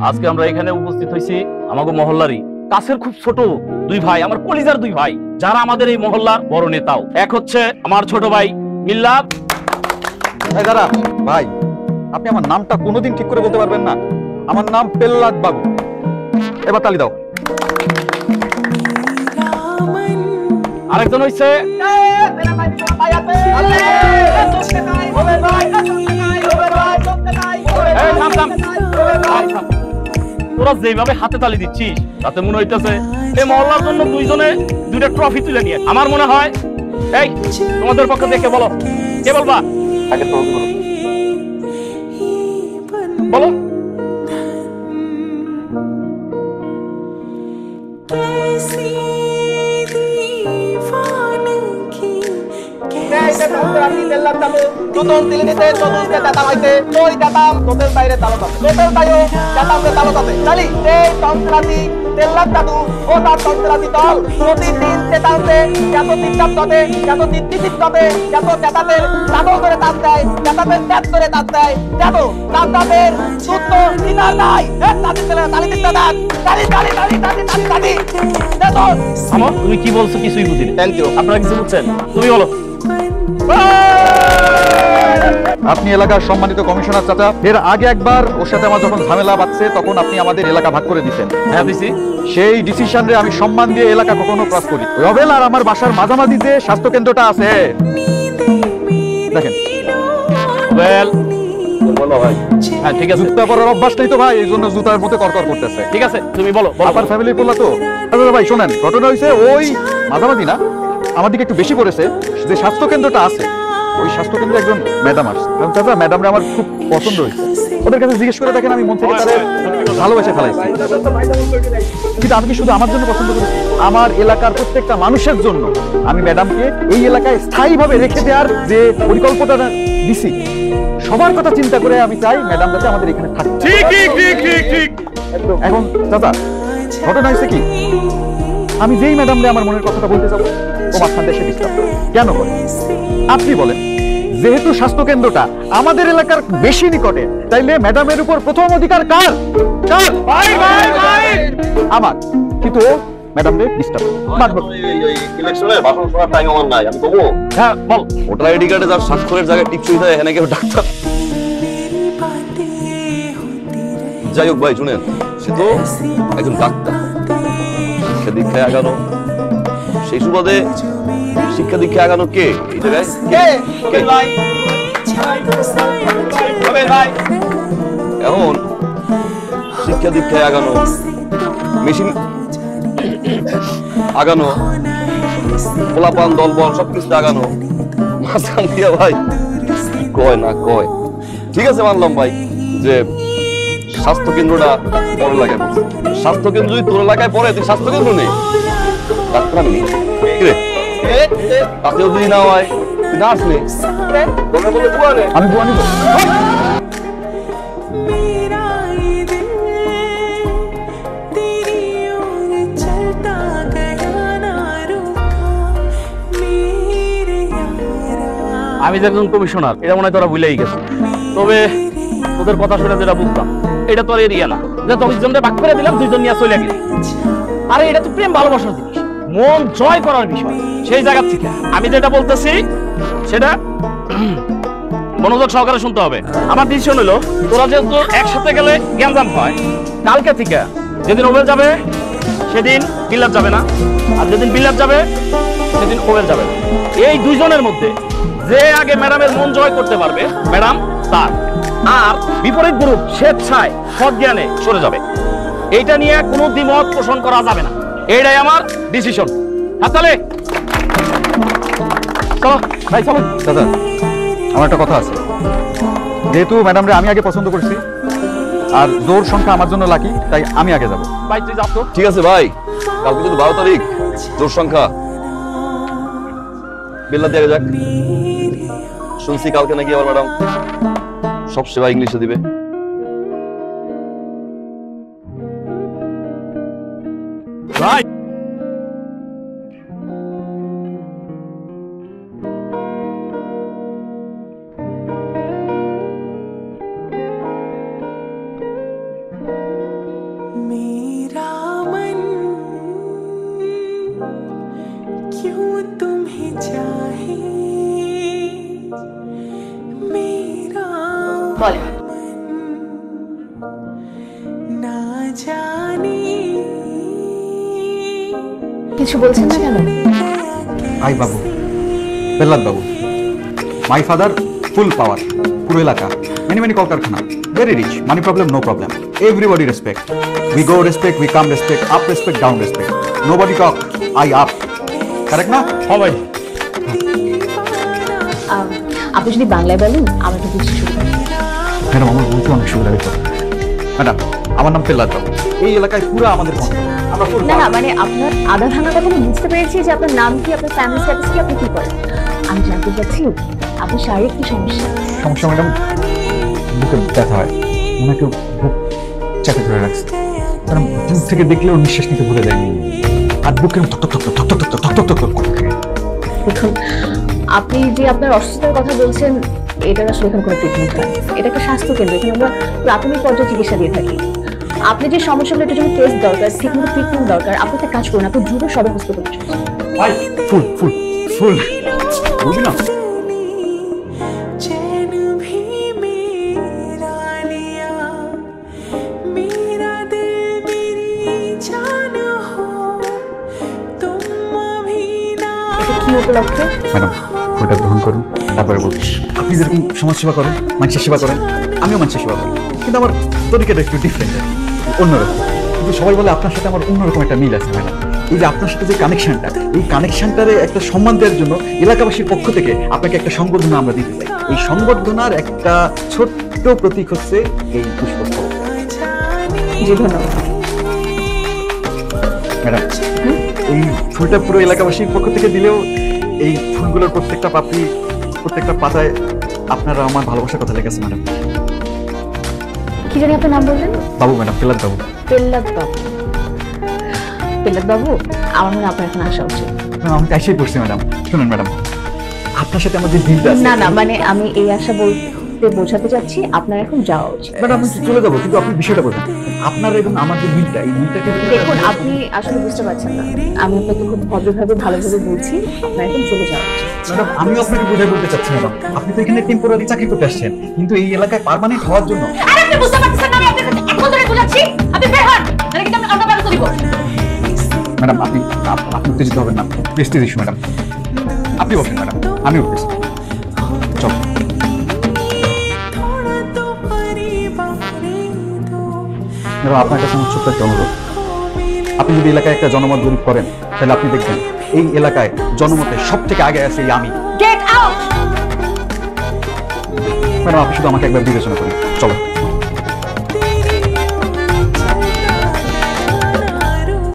আজকে আমরা এখানে উপস্থিত হয়েছি আমাগো মহল্লারই কাছের খুব ছোট দুই ভাই, আমার কলিজার দুই ভাই, যারা আমাদের এই মহল্লার বড় নেতাও। এক হচ্ছে আমার ছোট ভাই মিল্লাত। দাদা ভাই, আপনি আমার নামটা কোনোদিন ঠিক করে বলতে পারবেন না? আমার নাম পেল্লাত বাবু। এবার তালি দাও। আরেকজন হইছে তোরা যেভাবে হাতে তালি দিচ্ছিস তাতে মনে হইতেছে এই মহল্লার জন্য দুইজনে দুইটা ট্রফি তুলে নিয়ে। আমার মনে হয় এই তোমাদের পক্ষে দেখে বলো, কে বলবা? আগে তো বলো। তুমি কি বলছো কিছুই বুঝিনি। Thank you. আপনারা কিছু বুঝছেন? তুমি বলো। আপনি এলাকার সম্মানিত কমিশনার চাচা, এর আগে একবার ওর সাথে আমার যখন ঝামেলা বাঁধছে তখন আপনি আমাদের এলাকা ভাগ করে দিচ্ছেন। হ্যাঁ দিছি। সেই ডিসিশনে আমি সম্মান দিয়ে এলাকা কখনো ক্রস করি। রবেল আর আমার বাসার মাঝামাঝি যে স্বাস্থ্য কেন্দ্রটা আছে, দেখেন রবেল বলো ভাই। হ্যাঁ ঠিক আছে। জুতা পরার অভ্যাস নেই তো ভাই, এই জন্য জুতার মধ্যে করকর করতেছে। ঠিক আছে তুমি বলো। আপনার ফ্যামিলির বললা তো। আচ্ছা ভাই শোনেন, ঘটনা হয়েছে ওই মাঝামাঝি না, আমার দিকে একটু বেশি পড়েছে। যে স্বাস্থ্য কেন্দ্রটা আছে ওই স্বাস্থ্য কেন্দ্রে একজন ম্যাডাম আসছে। চাচা ম্যাডামরা আমার খুব পছন্দ হয়েছে। ওদের কাছে জিজ্ঞেস করে দেখেন, আমি মন থেকে তাদের ভালোবেসে ফেলাইছি। কিন্তু আমি কি শুধু আমার জন্য পছন্দ করেছি? আমার এলাকার প্রত্যেকটা মানুষের জন্য আমি ম্যাডামকে এই এলাকায় স্থায়ীভাবে রেখে দেওয়ার যে পরিকল্পনাটা দিছি, সবার কথা চিন্তা করে আমি চাই ম্যাডাম যাতে আমাদের এখানে থাকে। ঠিক ঠিক ঠিক ঠিক ঠিক। এখন চাচা ঘটনা হয়েছে কি, আমি যেই ম্যাডামরে আমার মনের কথাটা বলতে যাবো ও মাঝখান দেশে ডিস্টার্ব করে। কেন করে আপনি বলেন? যেহেতু স্বাস্থ্য কেন্দ্রটা আমাদের এলাকার বেশি নিকটে, তাইলে ম্যাডামের উপর প্রথম অধিকার কার? কার? ভাই ভাই ভাই আমার। কিন্তু ও ম্যাডামরে ডিস্টার্ব ইলেকশনের ভাষণ শোনার টাইম আমার নাই। আমি বলবো হ্যাঁ বল। ভোটার আইডি কার্ডে যার স্বাক্ষরের জায়গায় টিপসই দেয়, এখানে কেউ ডাক্তার। যাই হোক ভাই শুনেন, সে তো একজন ডাক্তার, শিক্ষা দীক্ষায় আগানো। সেই সুবাদে শিক্ষা দীক্ষা আগানো কে এই জায়গায়? এখন শিক্ষা দীক্ষায় আগানো, মেশিন আগানো, পোলাপান দলবল সবকিছু আগানো, মাঝখান দিয়ে ভাই কয় না কয়। ঠিক আছে মানলাম ভাই যে স্বাস্থ্য কেন্দ্রটা পর এলাকায় পড়ছে। স্বাস্থ্য কেন্দ্র যদি তোর এলাকায় পড়ে, তুই স্বাস্থ্য কেন্দ্র নেই, ডাক্তার আমি নেই। তাতেও যদি না হয় তুই নার্স নেই, আমি বুয়া নিব। আমি যে একজন কমিশনার এটা মনে হয় তোরা ভুলেই গেছে। তবে তোদের কথা শুনে যেটা বুঝতাম, এটা তোর এরিয়া না যে তোর দুজনকে ভাগ করে দিলাম, দুইজন নিয়ে চলে গেলি। আরে এটা তো প্রেম ভালোবাসার জিনিস, মন জয় করার বিষয়। সেই জায়গা থেকে আমি যেটা বলতেছি সেটা মনোযোগ সহকারে শুনতে হবে। আমার ডিসিশন হলো, তোরা যেহেতু একসাথে গেলে গ্যাঞ্জাম হয়, কালকে থেকে যেদিন ওবেল যাবে সেদিন বিল্লাত যাবে না, আর যেদিন বিল্লাত যাবে সেদিন ওবেল যাবে না। এই দুইজনের মধ্যে যে আগে ম্যাডামের মন জয় করতে পারবে ম্যাডাম তার, আর বিপরীত গ্রুপ স্বেচ্ছায় সজ্ঞানে সরে যাবে। এইটা নিয়ে কোনো দ্বিমত পোষণ করা যাবে না, এইটাই আমার ডিসিশন। হাততালি। চলো ভাই চলো। দাদা আমার একটা কথা আছে, যেহেতু ম্যাডামরে আমি আগে পছন্দ করছি আর জোর সংখ্যা আমার জন্য লাকি, তাই আমি আগে যাব। ভাই তুই যাস তো। ঠিক আছে ভাই, কালকে যদি 12 তারিখ জোর সংখ্যা বিল্লাত দিয়ে যাক। শুনছি কালকে নাকি আবার ম্যাডাম সব সেবা ইংলিশে দিবে। ভাই কিছু বলছেন না কেন? I Babu, বেল্লাদ Babu, my father, ফুল পাওয়ার, পুরো এলাকা, মেনি কলকারখানা, very rich, money problem, no problem. Everybody respect. We go respect, we come respect, up respect, down respect. Nobody talk, I up. Correct না? হ্যাঁ ভাই। আপনি যদি বাংলায় বলেন আমার একটু বুঝতে সুবিধা হয়। ম্যাডাম, আমার বলতে অনেক সুবিধা হতো। ম্যাডাম, আমার নাম পেল্লাদ বাবু। এই এলাকায় পুরো আমাদের কন্ট্রোল। আমরা full না না, power। মানে আপনার আধা ভাঙা কথা আমি বুঝতে পেরেছি যে আপনার নাম কি, আপনার ফ্যামিলি স্ট্যাটাস কি, আপনি কি করেন। আমি জানতে চাচ্ছি আপনার শারীরিক কি সমস্যা? সমস্যা ম্যাডাম, বুকে ব্যথা হয়, মনে কেউ বুক চাপে ধরে রাখছে। ম্যাডাম, দূর থেকে দেখলেও নিঃশ্বাস নিতে ভুলে যায়নি, আর বুকের ধক ধক ধক ধক ধক ধক ধক ধক ধক করতে থাকে। দেখুন, আপনি যে আপনার অসুস্থতার কথা বলছেন, এটার আসলে এখানে কোনো ট্রিটমেন্ট হয়। এটা একটা স্বাস্থ্য কেন্দ্র, এখানে আমরা প্রাথমিক পর্যায়ে চিকিৎসা দিয়ে থাকি। আপনি যে সমস্যাগুলো, এটার জন্য টেস্ট দরকার, ঠিকমতো ট্রিটমেন্ট দরকার। আপনি একটা কাজ করুন, আপনি দ্রুত সদর হাসপাতালে চলুন। ভাই, ফুল ফুল ফুল বলবি না? এটা কি উপলক্ষে? ম্যাডাম, ওটা গ্রহণ করুন, তারপরে বলছি। আপনি যেরকম সমাজ সেবা করেন, মানুষের সেবা করেন, আমিও মানুষের সেবা করি, কিন্তু আমার তরিকাটা একটু ডিফারেন্ট, অন্যরকম। কিন্তু সবাই বলে আপনার সাথে আমার অন্যরকম একটা মিল আছে ম্যাডাম। এই যে আপনার সাথে যে কানেকশনটা, এই কানেকশনটারে একটা সম্মান দেওয়ার জন্য এলাকাবাসীর পক্ষ থেকে আপনাকে একটা সংবর্ধনা আমরা দিতে চাই। এই সংবর্ধনার একটা ছোট্ট প্রতীক হচ্ছে এই পুষ্পস্তবক। জি, ধন্যবাদ। ম্যাডাম, এই ফুলটা পুরো এলাকাবাসীর পক্ষ থেকে দিলেও এই ফুলগুলোর প্রত্যেকটা পাপড়ি, প্রত্যেকটা পাতায় আপনারা আমার ভালোবাসার কথা লেগেছে ম্যাডাম। কি জানি আপনার নাম বললেন? বাবু ম্যাডাম, পেল্লাদ বাবু। পেল্লাদ বাবু। পেল্লাদ বাবু, আমার মনে হয় আপনার এখন আসা উচিত। ম্যাডাম, আমি তাই পড়ছি ম্যাডাম। শুনুন ম্যাডাম, আপনার সাথে আমার যে দিনটা আছে, না না, মানে আমি এই আশা বলতে বোঝাতে চাচ্ছি আপনার এখন যাওয়া উচিত। ম্যাডাম আমি চলে যাবো, কিন্তু আপনি বিষয়টা বোঝেন। আপনার এবং আমার যে মিলটা, এই মিলটাকে দেখুন, আপনি আসলে বুঝতে পারছেন না। আমি আপনাকে খুব ভদ্রভাবে ভালোভাবে বলছি, আপনার এখন চলে যাওয়া উচিত। ম্যাডাম, আমিও আপনাকে বোঝাই বলতে চাচ্ছি ম্যাডাম, আপনি তো এখানে টেম্পোরারি চাকরি করতে আসছেন, কিন্তু এই এলাকায় পার্মানেন্ট হওয়ার জন্য। আরে আপনি বুঝতে পারছেন না, আমি আপনাকে এখন ধরে বোঝাচ্ছি, আপনি বের হন, নাহলে কিন্তু আমি আপনার ব্যবস্থা নিব। ম্যাডাম, আপনি উত্তেজিত হবেন না, প্রেস্টিজ ইস্যু ম্যাডাম। আপনি বসেন ম্যাডাম, আমি উঠতেছি। চল। ম্যাডাম, আপনার কাছে আমার ছোট্ট একটা অনুরোধ। আপনি যদি এলাকায় একটা জনমত জরিপ করেন, তাহলে আপনি দেখবেন এই এলাকায় জনমতে সব থেকে আগে আছে এই আমি। Get out. ম্যাডাম, আপনি শুধু আমাকে একবার বিবেচনা করেন। চলো।